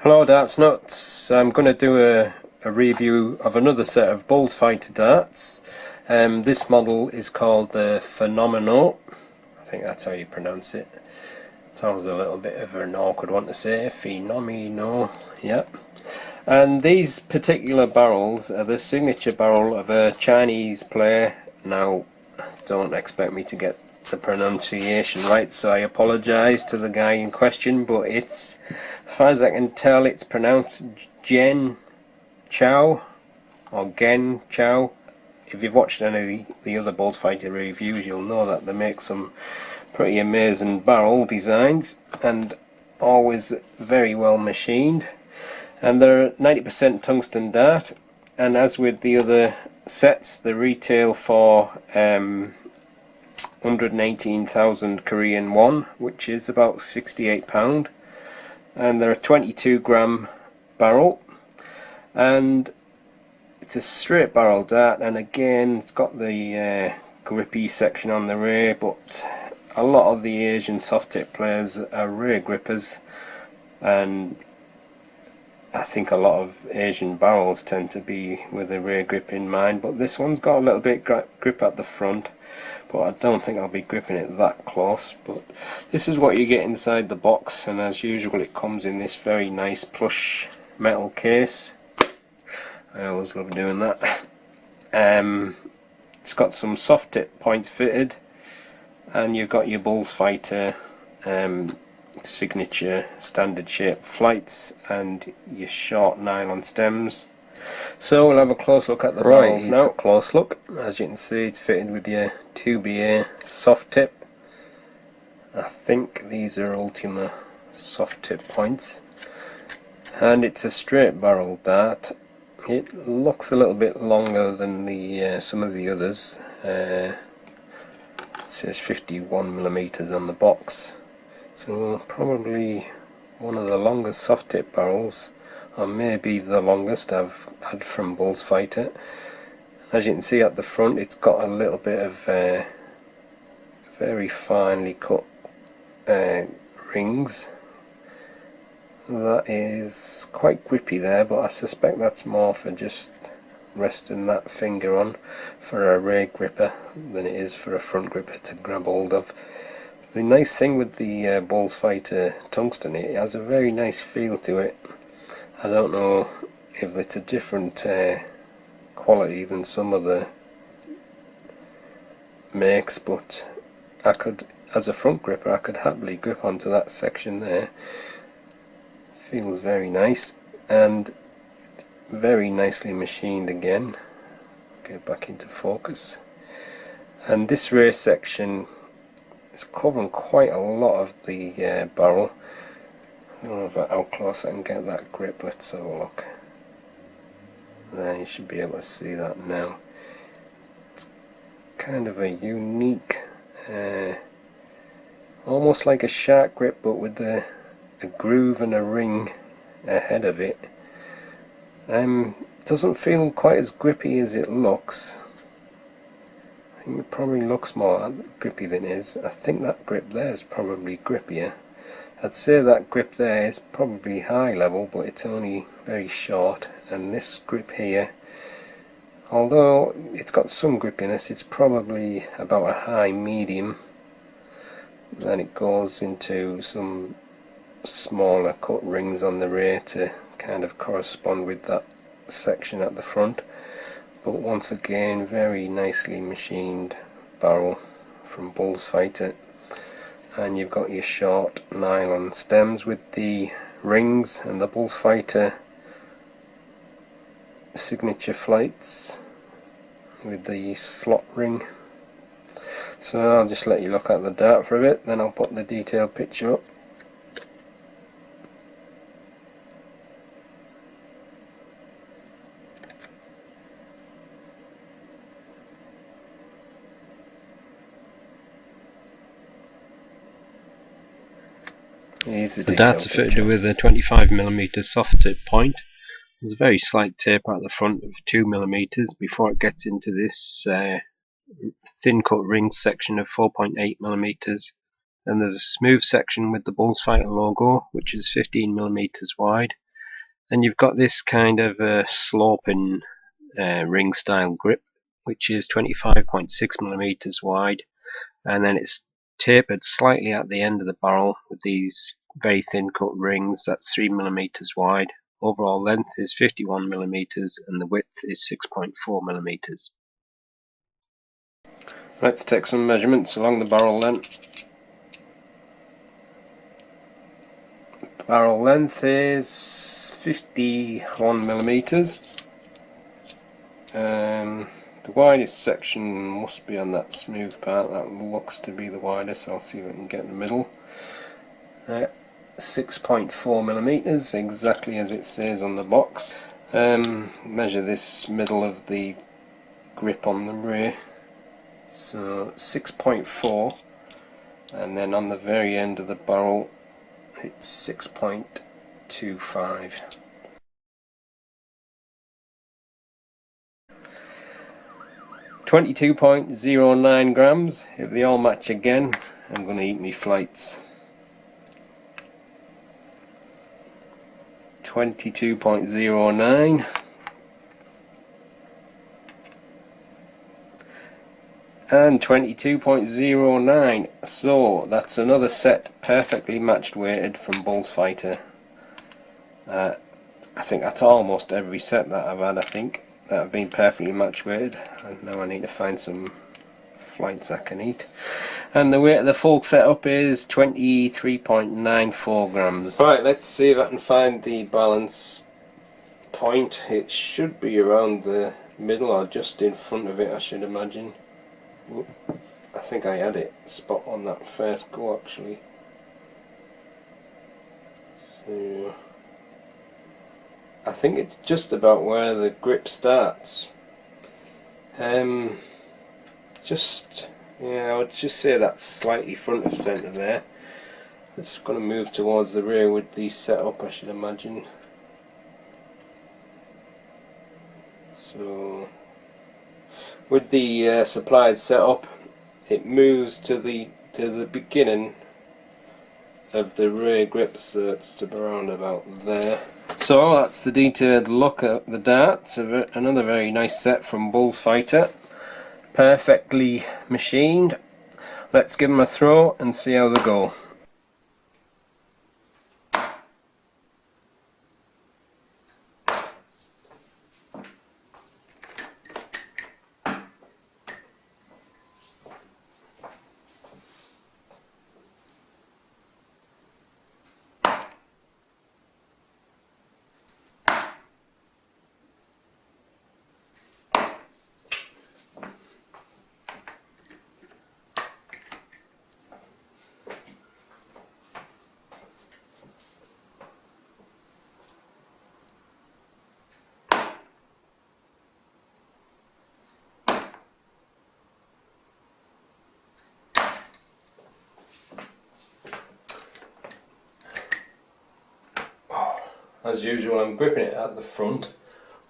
Hello Darts Nutz. I'm going to do a review of another set of Bulls Fighter darts. This model is called the Fenomeno. I think that's how you pronounce it. Sounds a little bit of an awkward one to say. Fenomeno, yeah. And these particular barrels are the signature barrel of a Chinese player. Now, don't expect me to get the pronunciation right, so I apologise to the guy in question, but it's, as far as I can tell, it's pronounced Gen Chow or Gen Chow. If you've watched any of the other Bulls Fighter reviews, you'll know that they make some pretty amazing barrel designs and always very well machined. And they're 90% tungsten dart, and as with the other sets, they retail for 118,000 Korean won, which is about £68, and they're a 22 gram barrel, and it's a straight barrel dart, and again it's got the grippy section on the rear, but a lot of the Asian soft tip players are rear grippers, and I think a lot of Asian barrels tend to be with a rear grip in mind, but this one's got a little bit grip at the front, but I don't think I'll be gripping it that close. But this is what you get inside the box, and as usual it comes in this very nice plush metal case. I always love doing that. It's got some soft tip points fitted, and you've got your Bulls Fighter signature standard shape flights and your short nylon stems. So we'll have a close look at the barrels now. Close look. As you can see, it's fitted with your 2BA soft tip. I think these are Ultima soft tip points, and it's a straight barrel dart. It looks a little bit longer than the some of the others. It says 51mm on the box. So probably one of the longest soft tip barrels, or maybe the longest I've had from Bulls Fighter. As you can see at the front, it's got a little bit of very finely cut rings. That is quite grippy there, but I suspect that's more for just resting that finger on for a rear gripper than it is for a front gripper to grab hold of. The nice thing with the Bulls Fighter tungsten, it has a very nice feel to it. I don't know if it's a different quality than some of the makes, but I could, as a front gripper, I could happily grip onto that section there. Feels very nice and very nicely machined again. Get back into focus. And this rear section, it's covering quite a lot of the barrel. I don't know how close I can get that grip. Let's have a look. There, you should be able to see that now. It's kind of a unique, almost like a shark grip, but with a groove and a ring ahead of it. Doesn't feel quite as grippy as it looks. I think it probably looks more grippy than it is. I think that grip there is probably grippier. I'd say that grip there is probably high level, but it's only very short, and this grip here, although it's got some grippiness, it's probably about a high medium. Then it goes into some smaller cut rings on the rear to kind of correspond with that section at the front. But once again, very nicely machined barrel from Bulls Fighter. And you've got your short nylon stems with the rings, and the Bulls Fighter signature flights with the slot ring. So I'll just let you look at the dart for a bit, then I'll put the detailed picture up. The darts are fitted with a 25mm soft tip point. There's a very slight taper at the front of 2mm before it gets into this thin cut ring section of 4.8mm. Then there's a smooth section with the Bulls Fighter logo, which is 15mm wide, Then you've got this kind of sloping ring style grip, which is 25.6mm wide, and then it's tapered slightly at the end of the barrel with these very thin cut rings. That's 3mm wide. Overall length is 51mm and the width is 6.4mm. Let's take some measurements along the barrel then. Barrel length is 51mm. The widest section must be on that smooth part. That looks to be the widest. I'll see if I can get in the middle. 6.4mm, exactly as it says on the box. Measure this middle of the grip on the rear. So 6.4, and then on the very end of the barrel it's 6.25. .09 grams. If they all match again, I'm going to eat me flights. 22.09. And 22.09. So that's another set perfectly matched weighted from Bulls Fighter. I think that's almost every set that I've had, I think, that have been perfectly match weighted. And now I need to find some flights I can eat. And the weight of the full setup is 23.94 grams. Right, let's see if I can find the balance point. It should be around the middle or just in front of it, I should imagine. I think I had it spot on that first go actually. So I think it's just about where the grip starts. I would just say that's slightly front of centre there. It's going to move towards the rear with the setup, I should imagine. So with the supplied setup, it moves to the beginning of the rear grip, so it's around about there. So that's the detailed look at the darts. Another very nice set from Bulls Fighter, perfectly machined. Let's give them a throw and see how they go. As usual, I'm gripping it at the front.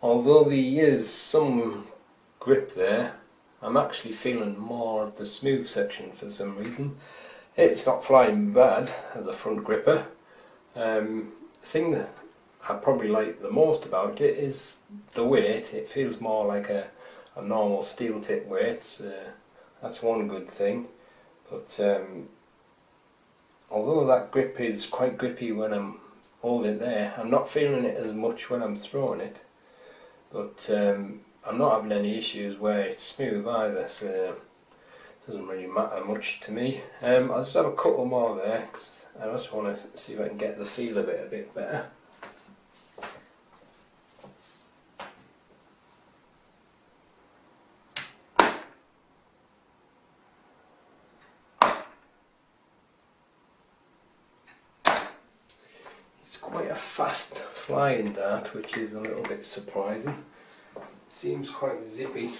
Although there is some grip there, I'm actually feeling more of the smooth section for some reason. It's not flying bad as a front gripper. The thing that I probably like the most about it is the weight. It feels more like a normal steel tip weight. That's one good thing. But although that grip is quite grippy when I'm holding it there, I'm not feeling it as much when I'm throwing it. But I'm not having any issues where it's smooth either, so it doesn't really matter much to me. I'll just have a couple more there because I just want to see if I can get the feel of it a bit better. It's quite a fast flying dart, which is a little bit surprising. Seems quite zippy.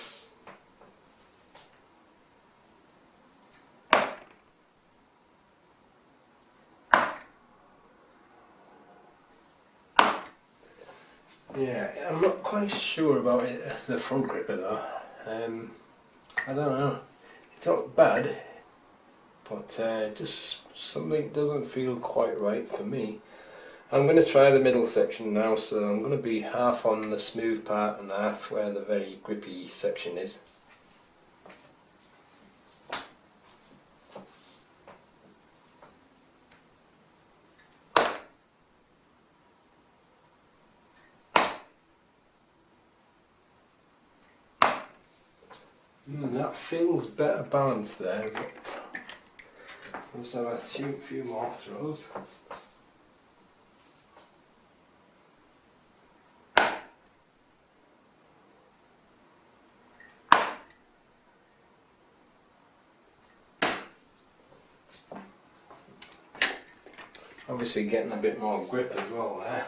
Yeah, I'm not quite sure about it as the front gripper though. I don't know. It's not bad, but just something doesn't feel quite right for me. I'm going to try the middle section now, so I'm going to be half on the smooth part and half where the very grippy section is. That feels better balanced there, but let's have a few more throws. Obviously getting a bit more grip as well there.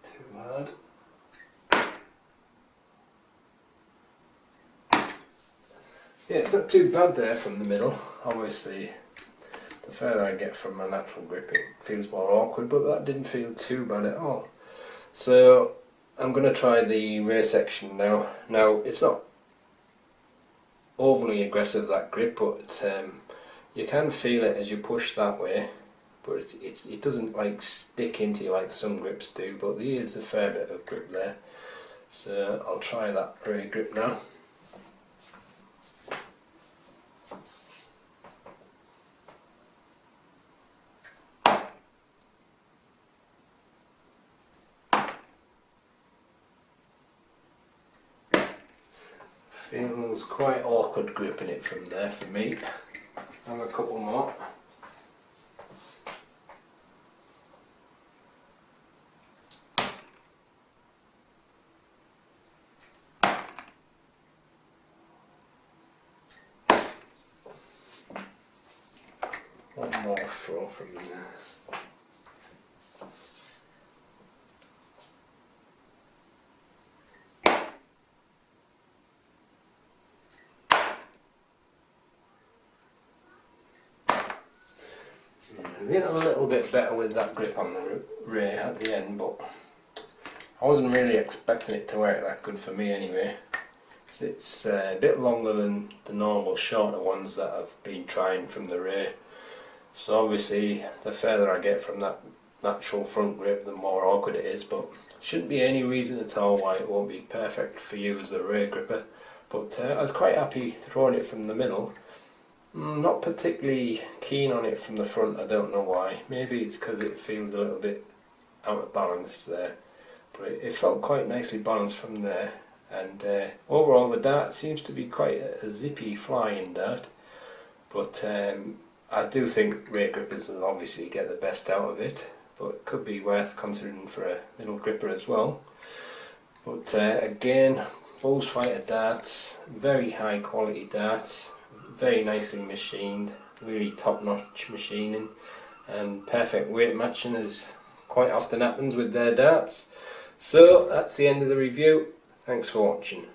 Too hard. Yeah, it's not too bad there from the middle. Obviously, the further I get from my natural grip, it feels more awkward, but that didn't feel too bad at all. So I'm going to try the rear section now. Now, it's not overly aggressive, that grip, but you can feel it as you push that way, but it doesn't like stick into you like some grips do, but there is a fair bit of grip there. So I'll try that rear grip now. Feels quite awkward gripping it from there for me. Have a couple more. One more throw from there. Getting a little bit better with that grip on the rear at the end, but I wasn't really expecting it to work that good for me anyway. It's a bit longer than the normal shorter ones that I've been trying from the rear. So obviously the further I get from that natural front grip, the more awkward it is, but shouldn't be any reason at all why it won't be perfect for you as a rear gripper. But I was quite happy throwing it from the middle. Not particularly keen on it from the front, I don't know why. Maybe it's because it feels a little bit out of balance there. But it felt quite nicely balanced from there. And overall the dart seems to be quite a zippy flying dart. But I do think rear grippers will obviously get the best out of it. But it could be worth considering for a middle gripper as well. But again, Bulls Fighter darts, very high quality darts. Very nicely machined, really top-notch machining, and perfect weight matching as quite often happens with their darts. So that's the end of the review. Thanks for watching.